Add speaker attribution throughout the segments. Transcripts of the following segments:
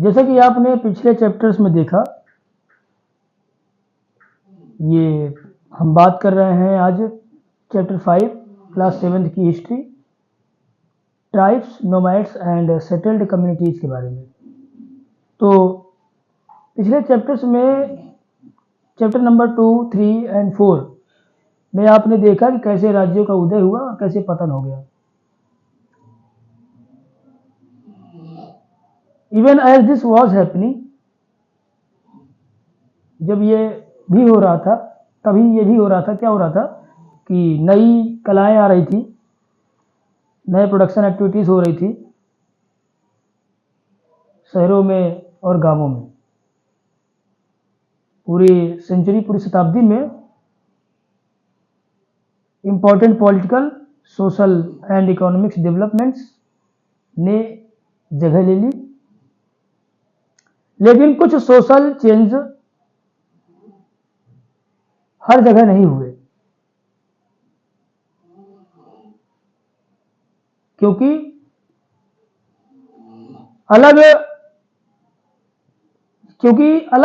Speaker 1: जैसा कि आपने पिछले चैप्टर्स में देखा, ये हम बात कर रहे हैं आज चैप्टर 5 क्लास 7 की history, tribes, nomads and settled communities के बारे में। तो पिछले चैप्टर्स में चैप्टर नंबर 2, 3 एंड 4 में आपने देखा कि कैसे राज्यों का उदय हुआ और कैसे पतन हो गया। Even as this was happening, जब ये भी हो रहा था तभी ये भी हो रहा था। क्या हो रहा था कि नई कलाएं आ रही थी, नए प्रोडक्शन एक्टिविटीज़ हो रही थी शहरों में और गांवों में। पूरी सेंचुरी, पूरी शताब्दी में important political, social and economics developments ने जगह ले ली, लेकिन कुछ सोशल चेंज हर जगह नहीं हुए, क्योंकि अलग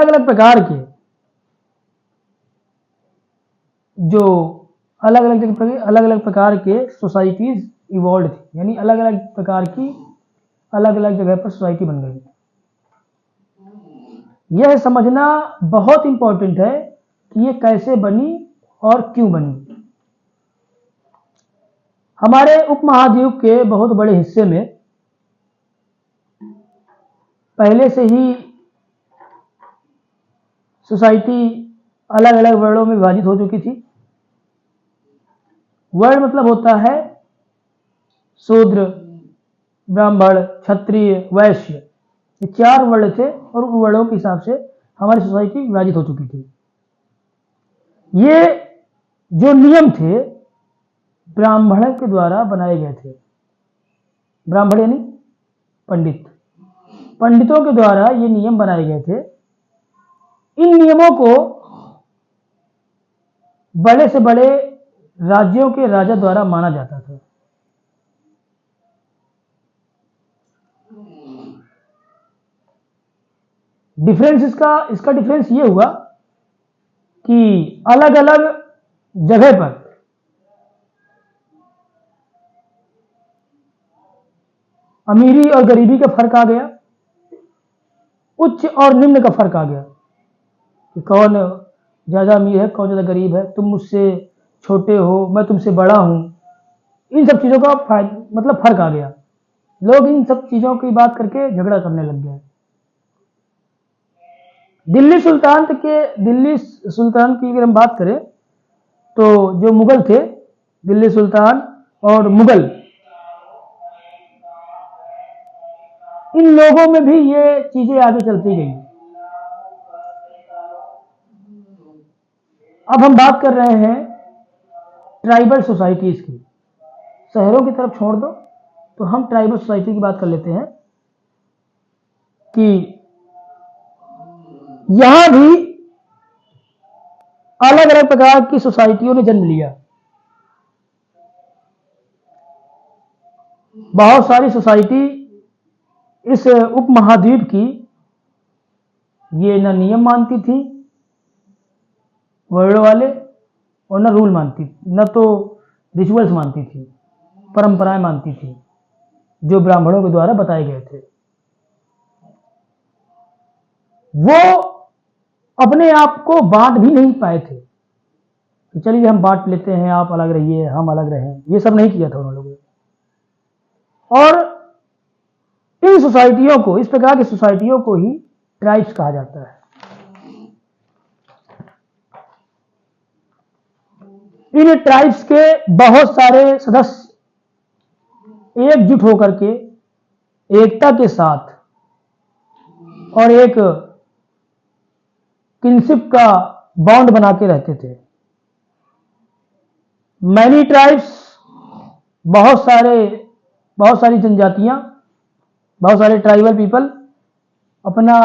Speaker 1: अलग प्रकार के जो अलग अलग प्रकार के सोसाइटीज इवॉल्व थी, यानी अलग अलग प्रकार की अलग अलग जगह पर सोसाइटी बन गई। यह समझना बहुत इंपॉर्टेंट है कि ये कैसे बनी और क्यों बनी। हमारे उपमहाद्वीप के बहुत बड़े हिस्से में पहले से ही सोसाइटी अलग अलग वर्णों में विभाजित हो चुकी थी। वर्ण मतलब होता है शूद्र, ब्राह्मण, क्षत्रिय, वैश्य, ये 4 वर्ण थे और उन वर्णों के हिसाब से हमारी सोसाइटी विभाजित हो चुकी थी। ये जो नियम थे ब्राह्मण के द्वारा बनाए गए थे। ब्राह्मण यानी पंडित, पंडितों के द्वारा ये नियम बनाए गए थे। इन नियमों को बड़े से बड़े राज्यों के राजा द्वारा माना जाता था। डिफरेंस इसका डिफरेंस ये हुआ कि अलग अलग जगह पर अमीरी और गरीबी का फर्क आ गया, उच्च और निम्न का फर्क आ गया कि कौन ज़्यादा अमीर है, कौन ज़्यादा गरीब है, तुम मुझसे छोटे हो, मैं तुमसे बड़ा हूं। इन सब चीज़ों का मतलब फर्क आ गया। लोग इन सब चीज़ों की बात करके झगड़ा करने लग गए। दिल्ली सुल्तानत की अगर हम बात करें तो जो मुगल थे, दिल्ली सुल्तान और मुगल, इन लोगों में भी ये चीजें आगे चलती गई। अब हम बात कर रहे हैं ट्राइबल सोसाइटीज की। शहरों की तरफ छोड़ दो तो हम ट्राइबल सोसाइटी की बात कर लेते हैं कि यहां भी अलग अलग प्रकार की सोसाइटियों ने जन्म लिया। बहुत सारी सोसाइटी इस उपमहाद्वीप की ये न नियम मानती थी वर्णों वाले, और न रूल मानती, न तो रिचुअल्स मानती थी, परंपराएं मानती थी जो ब्राह्मणों के द्वारा बताए गए थे। वो अपने आप को बांट भी नहीं पाए थे कि चलिए हम बांट लेते हैं, आप अलग रहिए, हम अलग रहें। ये सब नहीं किया था उन लोगों ने। और इन सोसाइटियों को, इस प्रकार की सोसाइटियों को ही ट्राइब्स कहा जाता है। इन ट्राइब्स के बहुत सारे सदस्य एकजुट होकर के एकता के साथ और एक किनशिप का बॉन्ड बना के रहते थे। मैनी ट्राइब्स, बहुत सारी जनजातियां, बहुत सारे ट्राइबल पीपल अपना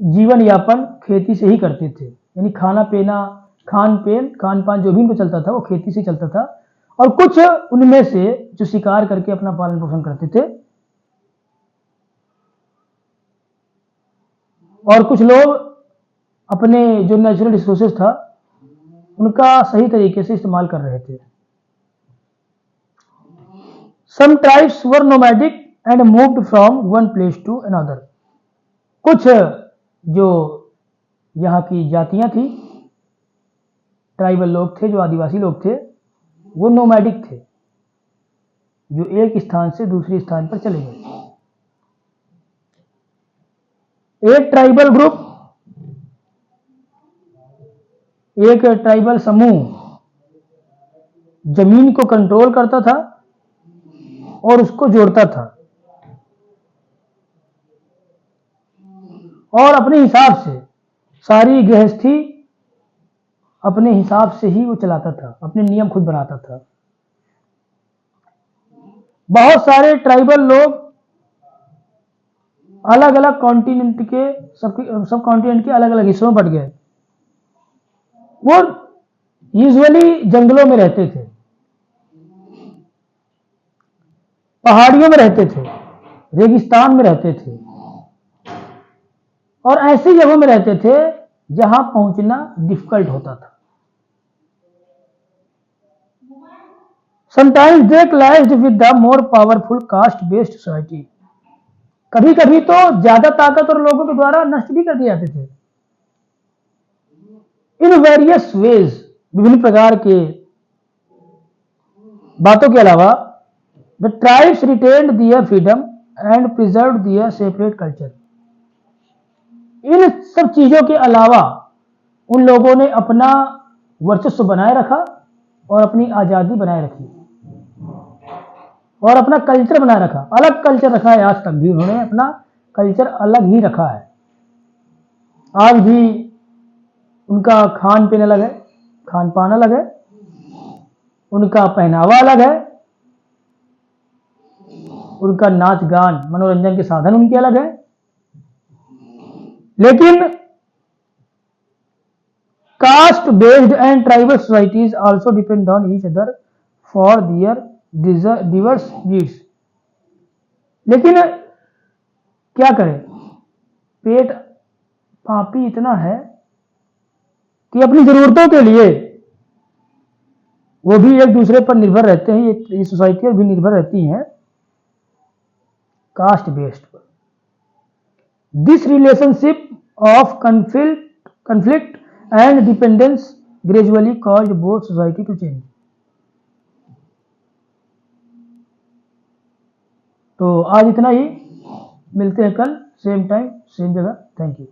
Speaker 1: जीवन यापन खेती से ही करते थे। यानी खाना पीना, खान पान जो भी उनको चलता था वो खेती से चलता था। और कुछ उनमें से जो शिकार करके अपना पालन पोषण करते थे। और कुछ लोग अपने जो नेचुरल रिसोर्सेज था उनका सही तरीके से इस्तेमाल कर रहे थे। Some tribes were nomadic and moved from one place to another. कुछ जो यहाँ की जातियां थी, ट्राइबल लोग थे, जो आदिवासी लोग थे, वो नोमैडिक थे, जो एक स्थान से दूसरे स्थान पर चले गए। एक ट्राइबल ग्रुप, एक ट्राइबल समूह जमीन को कंट्रोल करता था और उसको जोड़ता था और अपने हिसाब से सारी गृहस्थी अपने हिसाब से ही वो चलाता था, अपने नियम खुद बनाता था। बहुत सारे ट्राइबल लोग अलग अलग कॉन्टिनेंट के सब कॉन्टिनेंट के अलग अलग हिस्सों में बट गए। वो यूजुअली जंगलों में रहते थे, पहाड़ियों में रहते थे, रेगिस्तान में रहते थे और ऐसी जगहों में रहते थे जहां पहुंचना डिफिकल्ट होता था। Sometimes they clashed with the more powerful caste-based society. कभी कभी तो ज्यादा ताकतवर लोगों के द्वारा नष्ट भी कर दिए जाते थे। इन वेरियस वेज, विभिन्न प्रकार के बातों के अलावा, the tribes retained their freedom and preserved their separate culture. इन सब चीजों के अलावा उन लोगों ने अपना वर्चस्व बनाए रखा और अपनी आजादी बनाए रखी और अपना कल्चर बनाए रखा। अलग कल्चर रखा है, आज तक भी उन्होंने अपना कल्चर अलग ही रखा है। आज भी उनका खान पीन अलग है, खान पान अलग है, उनका पहनावा अलग है, उनका नाच गान मनोरंजन के साधन उनके अलग है। लेकिन caste based and tribal societies also depend on each other for their diverse needs. लेकिन क्या करें, पेट पापी इतना है कि अपनी जरूरतों के लिए वो भी एक दूसरे पर निर्भर रहते हैं। ये सोसाइटियां भी निर्भर रहती हैं कास्ट बेस्ड पर। This relationship of conflict and dependence gradually caused both society to change. तो आज इतना ही, मिलते हैं कल सेम टाइम सेम जगह। Thank you.